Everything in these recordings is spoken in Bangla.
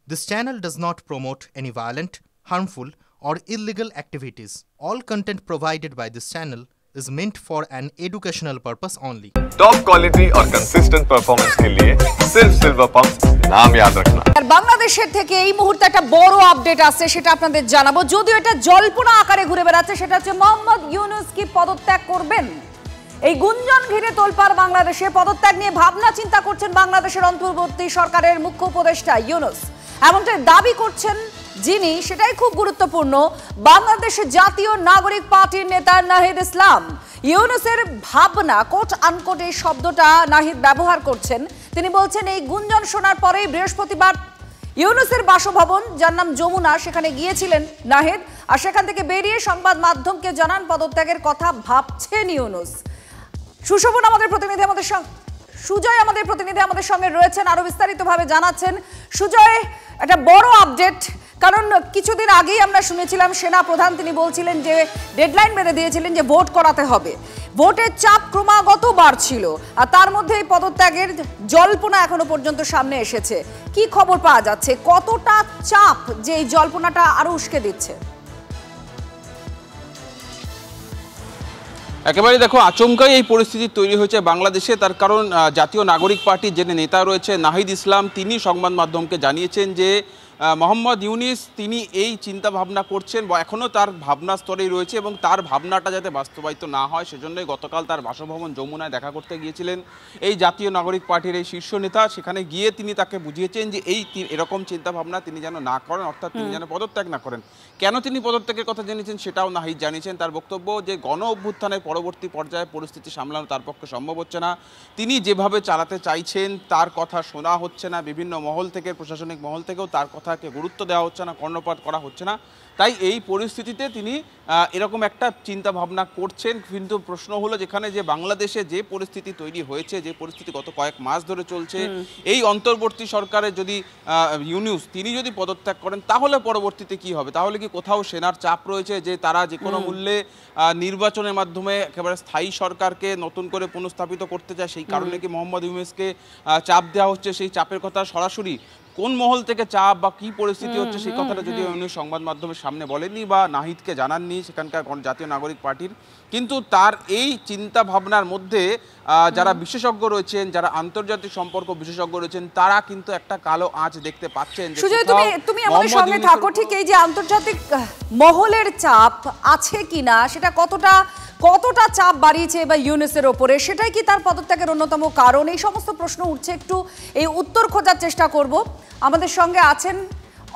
This channel does not promote any violent, harmful, or illegal activities. All content provided by this channel is meant for an educational purpose only. Top quality और कंसिस्टेंट परफॉर्मेंस के लिए सिर्फ सिल्वर पंप नाम याद रखना। আর বাংলাদেশের থেকে এই মুহূর্তে একটা বড় আপডেট আসছে, সেটা আপনাদের জানাবো। যদিও এটা জল্পনা আকারে ঘুরে বেড়াচ্ছে, সেটা হচ্ছে মোহাম্মদ ইউনূস কি পদত্যাগ করবেন। এই গুঞ্জন ঘিরে তোলপাড় বাংলাদেশে। পদত্যাগ নিয়ে ভাবনা চিন্তা করছেন বাংলাদেশের অন্তর্বর্তী সরকারের মুখ্য উপদেষ্টা ইউনূস। এমনটাই দাবি করছেন যিনি, সেটাই খুব গুরুত্বপূর্ণ, বাংলাদেশের জাতীয় নাগরিক পার্টির নেতা নাহিদ ইসলাম। ইউনূসের ভাবনা, কোট আনকোট এই শব্দটা নাহিদ ব্যবহার করছেন। তিনি বলছেন এই গুঞ্জন শোনার পরেই বৃহস্পতিবার ইউনূসের বাসভবন, যার নাম যমুনা, সেখানে গিয়েছিলেন নাহিদ। আর সেখান থেকে বেরিয়ে সংবাদ মাধ্যমকে জানান পদত্যাগের কথা ভাবছেন ইউনূস। সুশোভন আমাদের প্রতিনিধি আমাদের সঙ্গে, সুজয় আমাদের প্রতিনিধি আমাদের সঙ্গে রয়েছেন, আরো বিস্তারিতভাবে জানাচ্ছেন। সুজয়, একটা বড় আপডেট, কারণ কিছুদিন আগেই আমরা শুনেছিলাম সেনা প্রধান তিনি বলছিলেন যে ডেডলাইন বেঁধে দিয়েছিলেন যে ভোট করাতে হবে। ভোটের চাপ ক্রমাগত বাড়ছিল, আর তার মধ্যে এই পদত্যাগের জল্পনা এখনো পর্যন্ত সামনে এসেছে। কি খবর পাওয়া যাচ্ছে, কতটা চাপ যে এই জল্পনাটা আরো উস্কে দিচ্ছে? একেবারে দেখো, আচমকাই এই পরিস্থিতি তৈরি হয়েছে বাংলাদেশে। তার কারণ জাতীয় নাগরিক পার্টির যে নেতা রয়েছে নাহিদ ইসলাম, তিনি সংবাদ মাধ্যমকে জানিয়েছেন যে মোহাম্মদ ইউনূস তিনি এই চিন্তা ভাবনা করছেন বা এখনও তার ভাবনা স্তরেই রয়েছে, এবং তার ভাবনাটা যাতে বাস্তবায়িত না হয় সেজন্যই গতকাল তার বাসভবন যমুনায় দেখা করতে গিয়েছিলেন এই জাতীয় নাগরিক পার্টির এই শীর্ষ নেতা। সেখানে গিয়ে তিনি তাকে বুঝিয়েছেন যে এরকম চিন্তা ভাবনা তিনি যেন না করেন, অর্থাৎ তিনি যেন পদত্যাগ না করেন। কেন তিনি পদত্যাগের কথা জেনেছেন সেটাও নাহিদ জানিয়েছেন। তার বক্তব্য যে গণ অভ্যুত্থানের পরবর্তী পর্যায়ে পরিস্থিতি সামলানো তার পক্ষে সম্ভব হচ্ছে না, তিনি যেভাবে চালাতে চাইছেন তার কথা শোনা হচ্ছে না, বিভিন্ন মহল থেকে, প্রশাসনিক মহল থেকেও তার কথাকে গুরুত্ব দেওয়া হচ্ছে না, কর্ণপাত করা হচ্ছে না। তাই এই পরিস্থিতিতে তিনি এরকম একটা চিন্তা ভাবনা করছেন। কিন্তু প্রশ্ন হলো, যেখানে যে বাংলাদেশে যে পরিস্থিতি তৈরি হয়েছে, যে পরিস্থিতি গত কয়েক মাস ধরে চলছে, এই অন্তর্বর্তী সরকারের যদি ইউনূস তিনি যদি পদত্যাগ করেন তাহলে পরবর্তীতে কি হবে? তাহলে কি কোথাও সেনার চাপ রয়েছে যে তারা যে কোনো মূল্যে নির্বাচনের মাধ্যমে একেবারে স্থায়ী সরকারকে নতুন করে পুনঃস্থাপিত করতে চায়, সেই কারণে কি মোহাম্মদ ইউনূসকে চাপ দেওয়া হচ্ছে? সেই চাপের কথা সরাসরি কোন মহল থেকে চাপ বা কি পরিস্থিতি হচ্ছে সেই কথাটা যদিও উনি সংবাদ মাধ্যমের সামনে বলেননি বা নাহিদকে জানাননি সেখানকার জাতীয় নাগরিক পার্টির, কিন্তু তার এই চিন্তা ভাবনার মধ্যে যারা বিশেষজ্ঞ রয়েছেন, যারা আন্তর্জাতিক সম্পর্ক বিশেষজ্ঞ রয়েছেন, তারা কিন্তু একটা কালো আঁচ দেখতে পাচ্ছেন। সুজয়, তুমি আমাদের সঙ্গে থাকো। ঠিক এই যে আন্তর্জাতিক মহলের চাপ আছে কিনা, সেটা কতটা চাপ বাড়িয়েছে বা ইউনূসের ওপরে, সেটাই কি তার পদত্যাগের অন্যতম কারণ? এই সমস্ত প্রশ্ন উঠছে, একটু এই উত্তর খোঁজার চেষ্টা করব। আমাদের সঙ্গে আছেন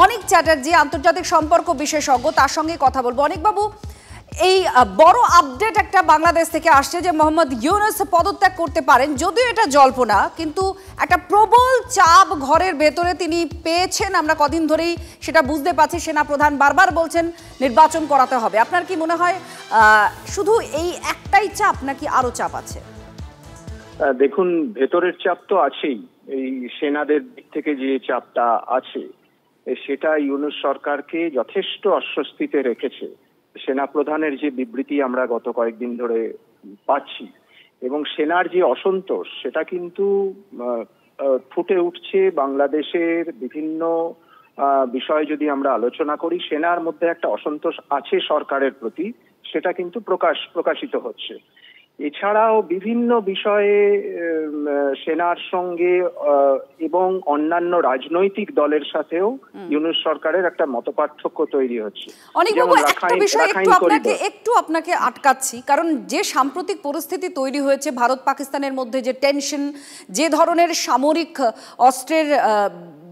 অনিক চ্যাটার্জি, আন্তর্জাতিক সম্পর্ক বিশেষজ্ঞ, তার সঙ্গে কথা বলবো। অনিক বাবু, এই বড় আপডেট একটা বাংলাদেশ থেকে আসছে যে মোহাম্মদ ইউনূস পদত্যাগ করতে পারেন, যদিও এটা জল্পনা, কিন্তু একটা প্রবল চাপ ঘরের ভেতরে তিনি পেয়েছেন। আমরা কদিন ধরেই সেটা বুঝতে পারছি, সেনা প্রধান বারবার বলছেন নির্বাচন করাতে হবে। আপনার কি মনে হয় শুধু এই একটাই চাপ নাকি আরো চাপ আছে? দেখুন, ভেতরের চাপ তো আছেই। এই সেনাদের দিক থেকে যে চাপটা আছে সেটা ইউনূস সরকারকে যথেষ্ট অস্বস্তিতে রেখেছে। সেনা প্রধানের যে বিবৃতি আমরা গত কয়েকদিন ধরে পাচ্ছি এবং সেনার যে অসন্তোষ, সেটা কিন্তু ফুটে উঠছে বাংলাদেশের বিভিন্ন বিষয়ে। যদি আমরা আলোচনা করি, সেনার মধ্যে একটা অসন্তোষ আছে সরকারের প্রতি, সেটা কিন্তু প্রকাশিত হচ্ছে। এছাড়াও বিভিন্ন বিষয়ে সেনার সঙ্গে এবং অন্যান্য রাজনৈতিক দলের সাথেও ইউনূস সরকারের একটা মতপার্থক্য তৈরি হচ্ছে। একটু আপনাকে আটকাচ্ছি, কারণ যে সাম্প্রতিক পরিস্থিতি তৈরি হয়েছে ভারত পাকিস্তানের মধ্যে, যে টেনশন, যে ধরনের সামরিক অস্ত্রের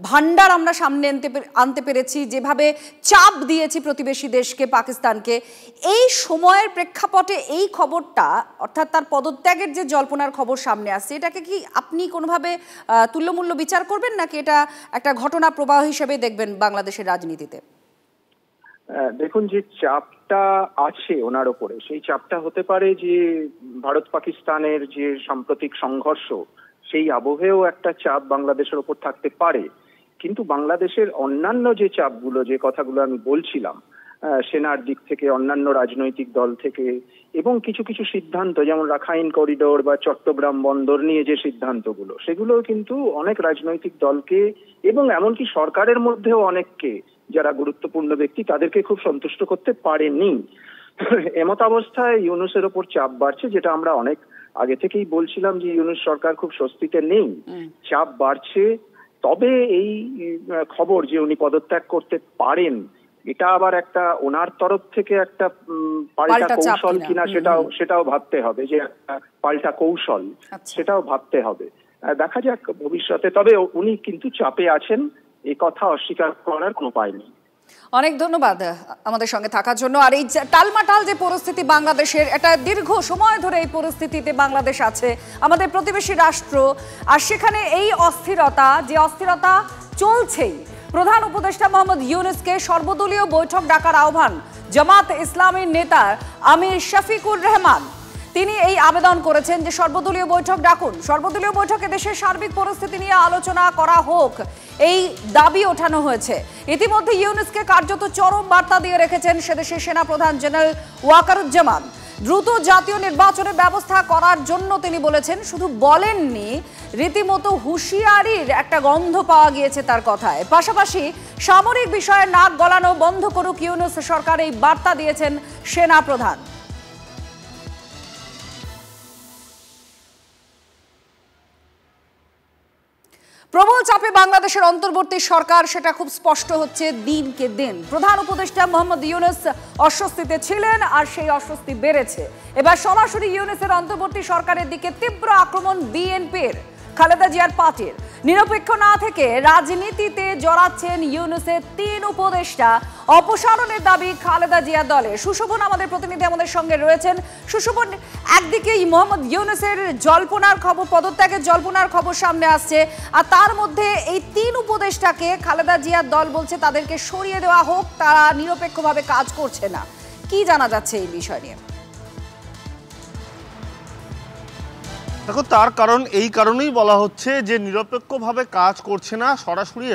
ভান্ডার আমরা সামনে আনতে পেরেছি, যেভাবে চাপ দিয়েছি প্রতিবেশী দেশকে, পাকিস্তানকে, এই সময়ের প্রেক্ষাপটে এই খবরটা, অর্থাৎ তার পদত্যাগের যে জল্পনার খবর সামনে আসছে, এটাকে কি আপনি কোনোভাবে তুল্যমূল্য বিচার করবেন, নাকি এটা একটা ঘটনা প্রবাহ হিসেবে দেখবেন বাংলাদেশের রাজনীতিতে? দেখুন, যে চাপটা আছে ওনার ওপরে, সেই চাপটা হতে পারে যে ভারত পাকিস্তানের যে সাম্প্রতিক সংঘর্ষ, সেই আবহেও একটা চাপ বাংলাদেশের ওপর থাকতে পারে। কিন্তু বাংলাদেশের অন্যান্য যে চাপগুলো, যে কথাগুলো আমি বলছিলাম, সেনার দিক থেকে, অন্যান্য রাজনৈতিক দল থেকে, এবং কিছু কিছু সিদ্ধান্ত যেমন রাখাইন করিডোর বা চট্টগ্রাম বন্দর নিয়ে যে সিদ্ধান্তগুলো, সেগুলো কিন্তু অনেক রাজনৈতিক দলকে এবং এমনকি সরকারের মধ্যেও অনেককে, যারা গুরুত্বপূর্ণ ব্যক্তি, তাদেরকে খুব সন্তুষ্ট করতে পারেনি। এমতাবস্থায় ইউনূসের ওপর চাপ বাড়ছে, যেটা আমরা অনেক আগে থেকেই বলছিলাম যে ইউনূস সরকার খুব স্বস্তিতে নেই, চাপ বাড়ছে। তবে এই খবর যে উনি পদত্যাগ করতে পারেন, এটা আবার একটা ওনার তরফ থেকে একটা পাল্টা কৌশল কিনা সেটাও ভাবতে হবে, যে একটা পাল্টা কৌশল সেটাও ভাবতে হবে। দেখা যাক ভবিষ্যতে। তবে উনি কিন্তু চাপে আছেন, এই কথা অস্বীকার করার কোনো উপায় নেই। অনেক ধন্যবাদ আমাদের সঙ্গে থাকার জন্য। আর এই টালমাটাল যে পরিস্থিতি বাংলাদেশের, এটা দীর্ঘ সময় ধরে এই পরিস্থিতিতে বাংলাদেশ আছে, আমাদের প্রতিবেশী রাষ্ট্র, আর সেখানে এই অস্থিরতা চলছেই। প্রধান উপদেষ্টা মোহাম্মদ ইউনূসকে সর্বদলীয় বৈঠক ডাকার আহ্বান জামাত ইসলামীর নেতা আমির শফিকুর রহমান। তিনি এই আবেদন করেছেন যে সর্বদলীয় বৈঠক ডাকুন, সর্বদলীয় বৈঠকে দেশের সার্বিক পরিস্থিতি নিয়ে আলোচনা করা হোক, এই দাবি ওঠানো হয়েছে। ইতিমধ্যে ইউনূসকে কার্যত চরম বার্তা দিয়ে রেখেছেন সেদেশের সেনাপ্রধান জেনারেল ওয়াকারুজ্জামান। দ্রুত জাতীয় নির্বাচনের ব্যবস্থা করার জন্য তিনি বলেছেন, শুধু বলেননি, রীতিমতো হুঁশিয়ারির একটা গন্ধ পাওয়া গিয়েছে তার কথায়। পাশাপাশি সামরিক বিষয়ে নাক গলানো বন্ধ করুক ইউনূস সরকার, এই বার্তা দিয়েছেন সেনাপ্রধান। প্রবল চাপে বাংলাদেশের অন্তর্বর্তী সরকার, সেটা খুব স্পষ্ট হচ্ছে দিনকে দিন। প্রধান উপদেষ্টা মোহাম্মদ ইউনূস অস্বস্তিতে ছিলেন, আর সেই অস্বস্তি বেড়েছে। এবার সরাসরি ইউনূসের অন্তর্বর্তী সরকারের দিকে তীব্র আক্রমণ বিএনপির, খালেদা জিয়ার পার্টির। নিরপেক্ষ না থেকে রাজনীতিতে জড়াচ্ছেন ইউনূসের 3 উপদেষ্টা, অপসারণের দাবি খালেদা জিয়ার দলে। সুশোভন আমাদের প্রতিনিধি আমাদের সঙ্গে রয়েছেন। সুশোভন, একদিকেই মোহাম্মদ ইউনূসের জল্পনার খবর, পদত্যাগের জল্পনার খবর সামনে আসছে, আর তার মধ্যে এই 3 উপদেষ্টাকে খালেদা জিয়ার দল বলছে তাদেরকে সরিয়ে দেওয়া হোক, তারা নিরপেক্ষভাবে কাজ করছে না। কি জানা যাচ্ছে এই বিষয় নিয়ে? দেখো, তার কারণ এই কারণেই বলা হচ্ছে যে নিরপেক্ষভাবে কাজ করছে না, সরাসরি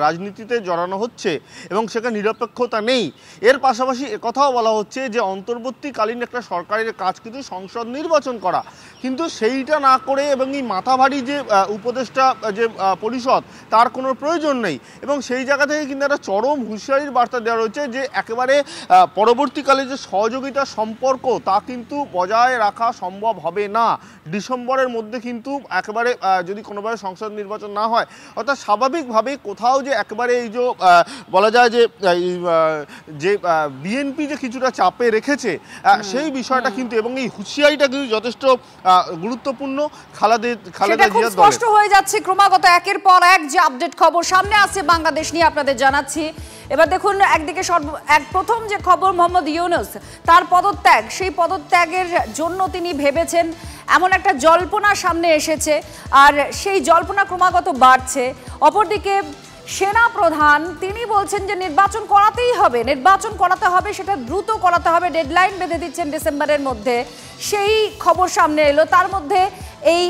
রাজনীতিতে জড়ানো হচ্ছে এবং সেখানে নিরপেক্ষতা নেই। এর পাশাপাশি একথাও বলা হচ্ছে যে অন্তর্বর্তীকালীন একটা সরকারের কাজ কিন্তু সংসদ নির্বাচন করা, কিন্তু সেইটা না করে এবং এই মাথাভারী যে উপদেষ্টা যে পরিষদ, তার কোনো প্রয়োজন নেই। এবং সেই জায়গা থেকে কিন্তু একটা চরম হুঁশিয়ারির বার্তা দেওয়া রয়েছে যে একেবারে পরবর্তীকালে যে সহযোগিতার সম্পর্ক, তা কিন্তু বজায় রাখা সম্ভব হবে না। ডিসেম্বরের মধ্যে কিন্তু একেবারে যদি কোনোভাবে সংসদ নির্বাচন না হয়, অর্থাৎ স্বাভাবিকভাবে কোথাও যে একেবারে এই যে বলা যায় যে বিএনপি যে কিছুটা চাপে রেখেছে, সেই বিষয়টা কিন্তু, এবং এই হুঁশিয়ারিটা কিন্তু যথেষ্ট গুরুত্বপূর্ণ খালেদা জিয়ার দলে। স্পষ্ট হয়ে যাচ্ছে ক্রমাগত একের পর এক যে আপডেট খবর সামনে আসছে বাংলাদেশ নিয়ে, আপনাদের জানাচ্ছি। এবার দেখুন, একদিকে প্রথম যে খবর, মোহাম্মদ ইউনূস তার পদত্যাগ, সেই পদত্যাগের জন্য তিনি ভেবেছেন, এমন একটা জল্পনা সামনে এসেছে, আর সেই জল্পনা ক্রমাগত বাড়ছে। অপরদিকে সেনা প্রধান তিনি বলছেন যে নির্বাচন করাতেই হবে, নির্বাচন করাতে হবে, সেটা দ্রুত করাতে হবে, ডেডলাইন বেঁধে দিচ্ছেন ডিসেম্বরের মধ্যে। সেই খবর সামনে এলো। তার মধ্যে এই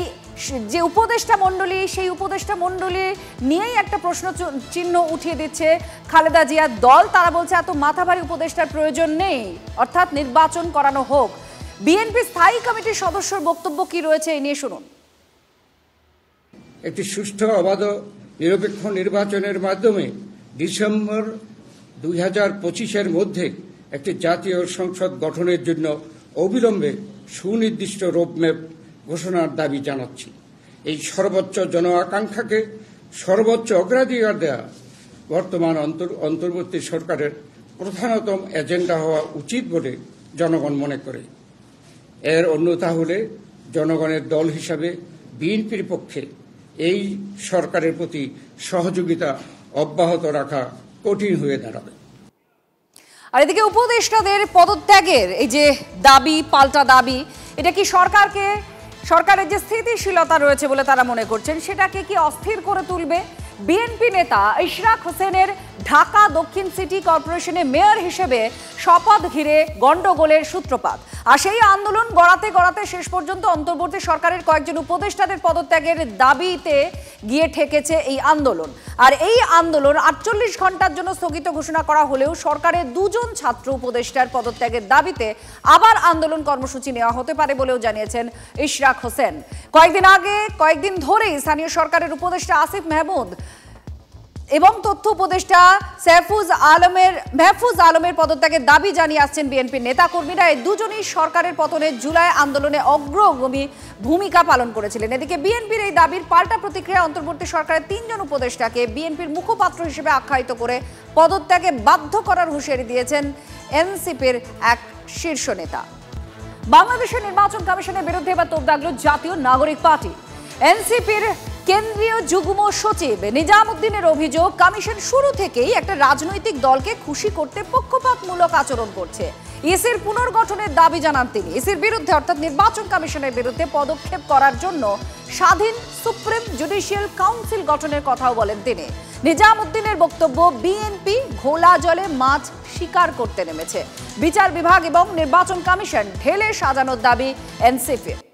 যে উপদেষ্টা মণ্ডলী, সেই উপদেষ্টা মণ্ডলী নিয়েই একটা প্রশ্ন চিহ্ন উঠিয়ে দিচ্ছে খালেদা জিয়ার দল। তারা বলছে এত মাথাভারী উপদেষ্টার প্রয়োজন নেই, অর্থাৎ নির্বাচন করানো হোক। বিএনপি স্থায়ী কমিটির সদস্যর বক্তব্য কি রয়েছে, এই নিয়ে শুনুন। একটি সুষ্ঠু, অবাধ, নিরপেক্ষ নির্বাচনের মাধ্যমে ডিসেম্বর 2025-এর মধ্যে একটি জাতীয় সংসদ গঠনের জন্য অবিলম্বে সুনির্দিষ্ট রোডম্যাপ ঘোষণার দাবি জানাচ্ছি। এই সর্বোচ্চ জন আকাঙ্ক্ষাকে সর্বোচ্চ অগ্রাধিকার দেওয়া বর্তমান অন্তর্বর্তী সরকারের প্রধানতম এজেন্ডা হওয়া উচিত বলে জনগণ মনে করে। এর অন্যথা হলে জনগণের দল হিসাবে বিএনপির পক্ষে এই সরকারের প্রতি সহযোগিতা অব্যাহত রাখা কঠিন হয়ে দাঁড়াবে। আর এদিকে উপদেষ্টাদের পদত্যাগের এই যে দাবি, পাল্টা দাবি, এটা কি সরকারের যে স্থিতিশীলতা রয়েছে বলে তারা মনে করছেন, সেটাকে কি অস্থির করে তুলবে? বিএনপি নেতা ইশরাক হোসেনের ঢাকা দক্ষিণ সিটি কর্পোরেশনে মেয়র হিসেবে শপথ ঘিরে গন্ডগোলের সূত্রপাত। আর সেই আন্দোলন গড়াতে গড়াতে শেষ পর্যন্ত অন্তর্বর্তী সরকারের কয়েকজন উপদেষ্টাদের পদত্যাগের দাবিতে গিয়ে ঠেকেছে এই আন্দোলন। আর এই আন্দোলন 48 ঘন্টার জন্য স্থগিত ঘোষণা করা হলেও সরকারের 2 জন ছাত্র উপদেষ্টার পদত্যাগের দাবিতে আবার আন্দোলন কর্মসূচি নেওয়া হতে পারে বলেও জানিয়েছেন ইশরাক হোসেন। কয়েকদিন ধরেই স্থানীয় সরকারের উপদেষ্টা আসিফ মাহমুদ এবং তথ্য উপদেষ্টা মেহফুজ আলমের পদত্যাগের দাবি জানিয়ে আসছেন বিএনপির নেতাকর্মীরা। এই দুজনই সরকারের পতনে জুলাই আন্দোলনে অগ্রগামী ভূমিকা পালন করেছিলেন। এদিকে বিএনপির এই দাবির পাল্টা প্রতিক্রিয়া অন্তর্বর্তী সরকারের 3 জন উপদেষ্টাকে বিএনপির মুখপাত্র হিসেবে আখ্যায়িত করে পদত্যাগে বাধ্য করার হুঁশিয়ারি দিয়েছেন এনসিপির এক শীর্ষ নেতা। বাংলাদেশের নির্বাচন কমিশনের বিরুদ্ধে এবার তোপ দাগল জাতীয় নাগরিক পার্টি। এনসিপির কেন্দ্রীয় যুগ্ম সচিব নিজামুদ্দিনের অভিযোগ, কমিশন শুরু থেকেই একটা রাজনৈতিক দলকে খুশি করতে পক্ষপাতমূলক আচরণ করছে। ইসির পুনর্গঠনের দাবি জানান তিনি। ইসির বিরুদ্ধে অর্থাৎ নির্বাচন কমিশনের বিরুদ্ধে পদক্ষেপ করার জন্য স্বাধীন সুপ্রিম জুডিশিয়াল কাউন্সিল গঠনের কথাও বলেন তিনি। নিজামুদ্দিনের বক্তব্য, বিএনপি ঘোলা জলে মাছ শিকার করতে নেমেছে। বিচার বিভাগ এবং নির্বাচন কমিশন ঢেলে সাজানোর দাবি এনসিপির।